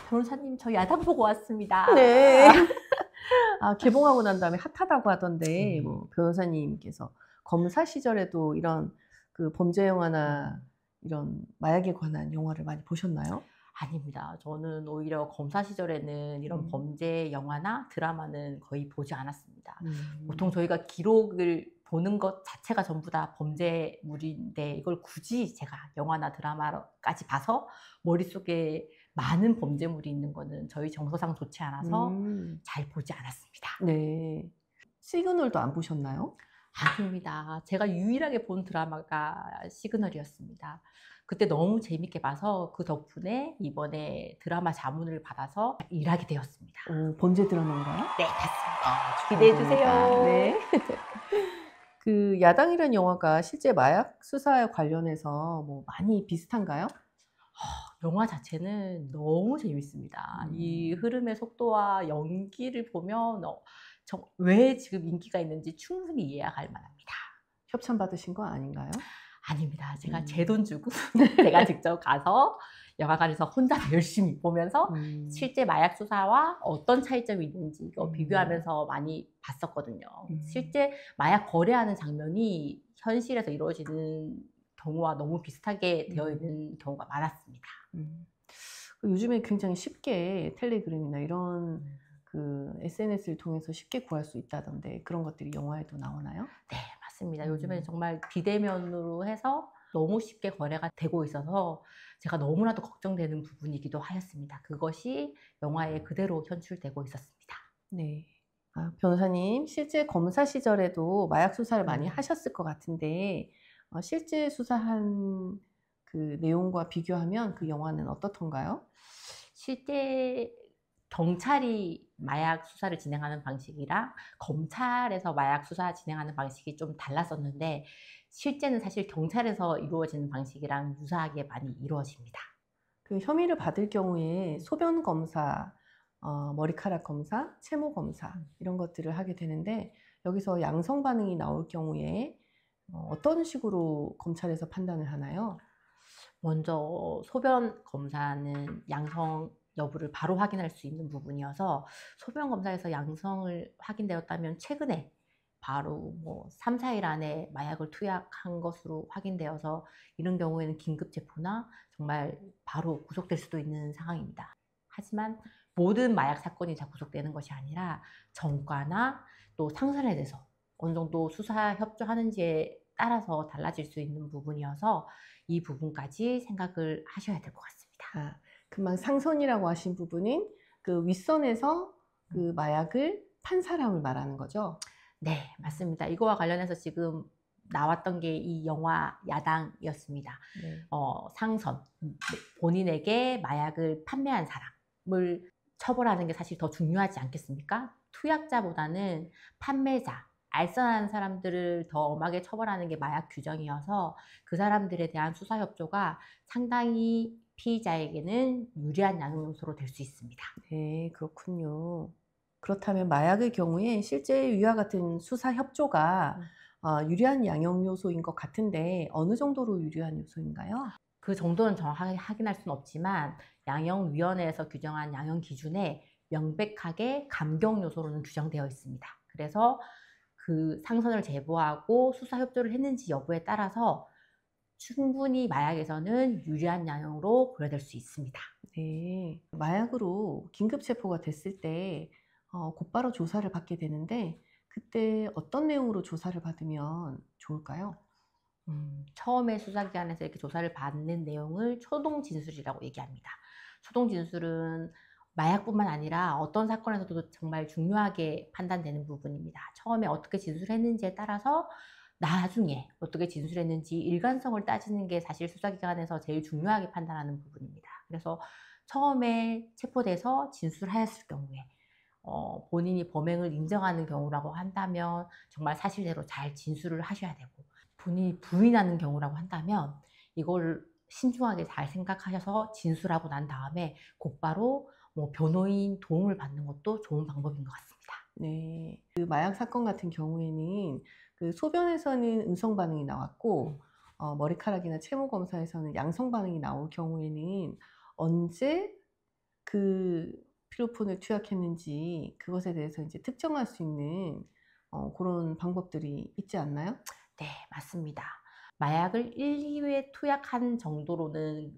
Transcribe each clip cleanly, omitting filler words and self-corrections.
변호사님, 저 야당 보고 왔습니다. 네. 개봉하고 난 다음에 핫하다고 하던데, 뭐, 변호사님께서 검사 시절에도 이런 그 범죄 영화나 이런 마약에 관한 영화를 많이 보셨나요? 아닙니다. 저는 오히려 검사 시절에는 이런 범죄 영화나 드라마는 거의 보지 않았습니다. 보통 저희가 기록을 보는 것 자체가 전부 다 범죄물인데 이걸 굳이 제가 영화나 드라마까지 봐서 머릿속에 많은 범죄물이 있는 거는 저희 정서상 좋지 않아서 잘 보지 않았습니다. 네. 시그널도 안 보셨나요? 아닙니다. 제가 유일하게 본 드라마가 시그널이었습니다. 그때 너무 재밌게 봐서 그 덕분에 이번에 드라마 자문을 받아서 일하게 되었습니다. 범죄 드라마인가요? 네, 맞습니다. 기대해 주세요. 네. 그 야당이라는 영화가 실제 마약 수사에 관련해서 뭐 많이 비슷한가요? 영화 자체는 너무 재밌습니다. 이 흐름의 속도와 연기를 보면 왜 지금 인기가 있는지 충분히 이해할 만합니다. 협찬 받으신 거 아닌가요? 아닙니다. 제가 제 돈 주고 제가 직접 가서 영화관에서 혼자 열심히 보면서 실제 마약 수사와 어떤 차이점이 있는지 이거 비교하면서 많이 봤었거든요. 실제 마약 거래하는 장면이 현실에서 이루어지는 경우와 너무 비슷하게 되어 있는 경우가 많았습니다. 요즘에 굉장히 쉽게 텔레그램이나 이런 그 SNS를 통해서 쉽게 구할 수 있다던데 그런 것들이 영화에도 나오나요? 네, 맞습니다. 요즘에 정말 비대면으로 해서 너무 쉽게 거래가 되고 있어서 제가 너무나도 걱정되는 부분이기도 하였습니다. 그것이 영화에 그대로 현출되고 있었습니다. 네. 변호사님, 실제 검사 시절에도 마약 수사를 많이 하셨을 것 같은데, 실제 수사한 그 내용과 비교하면 그 영화는 어떻던가요? 실제 경찰이 마약 수사를 진행하는 방식이랑 검찰에서 마약 수사 진행하는 방식이 좀 달랐었는데 실제는 사실 경찰에서 이루어지는 방식이랑 유사하게 많이 이루어집니다. 그 혐의를 받을 경우에 소변 검사, 머리카락 검사, 채모 검사 이런 것들을 하게 되는데 여기서 양성 반응이 나올 경우에 어떤 식으로 검찰에서 판단을 하나요? 먼저 소변 검사는 양성 여부를 바로 확인할 수 있는 부분이어서 소변 검사에서 양성을 확인되었다면 최근에 바로 뭐 3, 4일 안에 마약을 투약한 것으로 확인되어서 이런 경우에는 긴급 체포나 정말 바로 구속될 수도 있는 상황입니다. 하지만 모든 마약 사건이 다 구속되는 것이 아니라 전과나 또 상선에 대해서 어느 정도 수사 협조하는지에 따라서 달라질 수 있는 부분이어서 이 부분까지 생각을 하셔야 될 것 같습니다. 금방 상선이라고 하신 부분은 그 윗선에서 그 마약을 판 사람을 말하는 거죠? 네, 맞습니다. 이거와 관련해서 지금 나왔던 게 이 영화 야당이었습니다. 네. 상선, 본인에게 마약을 판매한 사람을 처벌하는 게 사실 더 중요하지 않겠습니까? 투약자보다는 판매자, 알선한 사람들을 더 엄하게 처벌하는 게 마약 규정이어서 그 사람들에 대한 수사 협조가 상당히 피의자에게는 유리한 양형 요소로 될 수 있습니다. 네, 그렇군요. 그렇다면 마약의 경우에 실제 위와 같은 수사 협조가 유리한 양형 요소인 것 같은데 어느 정도로 유리한 요소인가요? 그 정도는 정확하게 확인할 수는 없지만 양형위원회에서 규정한 양형 기준에 명백하게 감경 요소로는 규정되어 있습니다. 그래서 그 상선을 제보하고 수사 협조를 했는지 여부에 따라서 충분히 마약에서는 유리한 양형으로 고려될 수 있습니다. 네. 마약으로 긴급 체포가 됐을 때 곧바로 조사를 받게 되는데 그때 어떤 내용으로 조사를 받으면 좋을까요? 처음에 수사기관에서 이렇게 조사를 받는 내용을 초동 진술이라고 얘기합니다. 초동 진술은 마약뿐만 아니라 어떤 사건에서도 정말 중요하게 판단되는 부분입니다. 처음에 어떻게 진술했는지에 따라서 나중에 어떻게 진술했는지 일관성을 따지는 게 사실 수사기관에서 제일 중요하게 판단하는 부분입니다. 그래서 처음에 체포돼서 진술하였을 경우에 본인이 범행을 인정하는 경우라고 한다면 정말 사실대로 잘 진술을 하셔야 되고 본인이 부인하는 경우라고 한다면 이걸 신중하게 잘 생각하셔서 진술하고 난 다음에 곧바로 뭐 변호인 도움을 받는 것도 좋은 방법인 것 같습니다. 네. 그 마약 사건 같은 경우에는 그 소변에서는 음성 반응이 나왔고 머리카락이나 채모 검사에서는 양성 반응이 나올 경우에는 언제 그 피로폰을 투약했는지 그것에 대해서 이제 특정할 수 있는 그런 방법들이 있지 않나요? 네, 맞습니다. 마약을 1, 2회 투약한 정도로는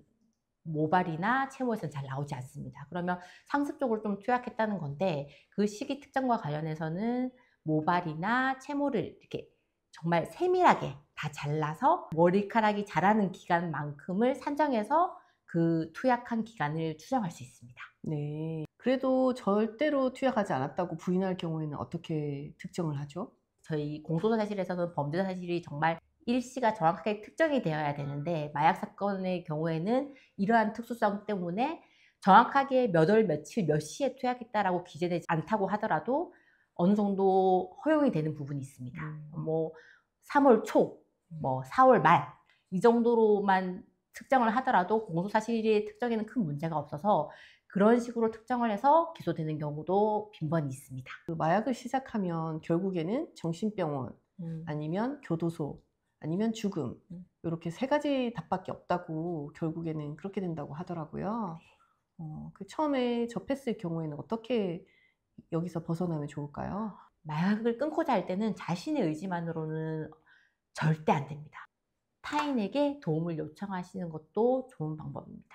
모발이나 채모에서는 잘 나오지 않습니다. 그러면 상습적으로 좀 투약했다는 건데 그 시기 특정과 관련해서는 모발이나 채모를 이렇게 정말 세밀하게 다 잘라서 머리카락이 자라는 기간만큼을 산정해서 그 투약한 기간을 추정할 수 있습니다. 네. 그래도 절대로 투약하지 않았다고 부인할 경우에는 어떻게 특정을 하죠? 저희 공소사실에서는 범죄 사실이 정말 일시가 정확하게 특정이 되어야 되는데 마약 사건의 경우에는 이러한 특수성 때문에 정확하게 몇 월 며칠 몇 시에 투약했다라고 기재되지 않다고 하더라도 어느 정도 허용이 되는 부분이 있습니다. 뭐 3월 초, 뭐 4월 말 이 정도로만 특정을 하더라도 공소사실의 특정에는 큰 문제가 없어서 그런 식으로 특정을 해서 기소되는 경우도 빈번히 있습니다. 그 마약을 시작하면 결국에는 정신병원 음. 아니면 교도소 아니면 죽음 요렇게 3 가지 답밖에 없다고 결국에는 그렇게 된다고 하더라고요. 그 처음에 접했을 경우에는 어떻게 여기서 벗어나면 좋을까요? 마약을 끊고자 할 때는 자신의 의지만으로는 절대 안 됩니다. 타인에게 도움을 요청하시는 것도 좋은 방법입니다.